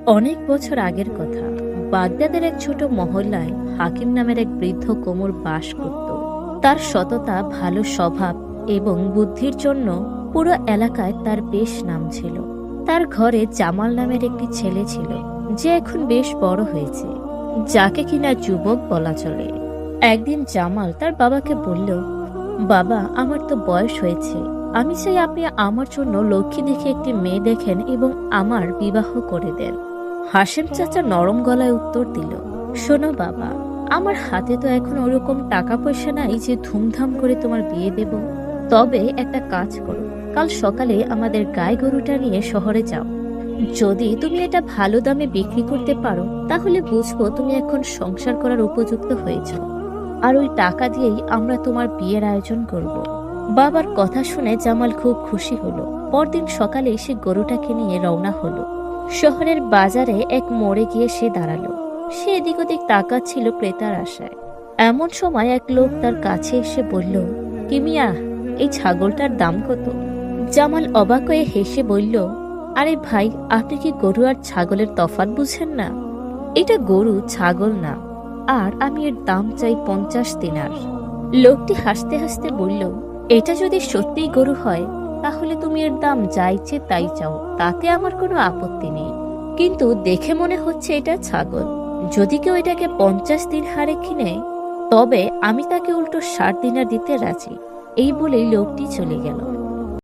অনেক বছর আগের কথা। বাগদাদের এক ছোট মহল্লায় হাকিম নামের এক বৃদ্ধ কোমর বাস করত। তার সততা, ভালো স্বভাব এবং বুদ্ধির জন্য পুরো এলাকায় তার বেশ নাম ছিল। তার ঘরে জামাল নামের একটি ছেলে ছিল, যে এখন বেশ বড় হয়েছে, যাকে কিনা যুবক বলা চলে। একদিন জামাল তার বাবাকে বলল, বাবা, আমার তো বয়স হয়েছে, আমি চাই আপনি আমার জন্য লক্ষ্মী দেখে একটি মেয়ে দেখেন এবং আমার বিবাহ করে দেন। হাশেম চাচা নরম গলায় উত্তর দিল, শোনো বাবা, আমার হাতে তো এখন ওরকম টাকা পয়সা নাই যে ধুমধাম করে তোমার বিয়ে দেব। তবে একটা কাজ করো, কাল সকালে আমাদের গাই গরুটা নিয়ে শহরে যাও। যদি তুমি এটা ভালো দামে বিক্রি করতে পারো, তাহলে বুঝবো তুমি এখন সংসার করার উপযুক্ত হয়েছ। আর ওই টাকা দিয়েই আমরা তোমার বিয়ের আয়োজন করব। বাবার কথা শুনে জামাল খুব খুশি হলো। পরদিন সকালে সে গরুটাকে নিয়ে রওনা হলো। শহরের বাজারে এক মোড়ে গিয়ে সে দাঁড়ালো। সে এদিক ওদিক তাকাচ্ছিল ক্রেতার আশায়। এমন সময় এক লোক তার কাছে এসে বলল, কি মিয়া, এই ছাগলটার দাম কত? জামাল অবাক হয়ে হেসে বলল, আরে ভাই, আপনি কি গরু আর ছাগলের তফাৎ বুঝেন না? এটা গরু, ছাগল না। আর আমি এর দাম চাই 50 দিনার। লোকটি হাসতে হাসতে বলল, এটা যদি সত্যিই গরু হয়, তাহলে তুমি এর দাম যা ইচ্ছে তাই চাও, তাতে আমার কোনো আপত্তি নেই। কিন্তু দেখে মনে হচ্ছে এটা ছাগল। যদি কেউ এটাকে 50 দিন হারে কিনে, তবে আমি তাকে উল্টো 60 দিনার দিতে রাজি। এই বলেই লোকটি চলে গেল।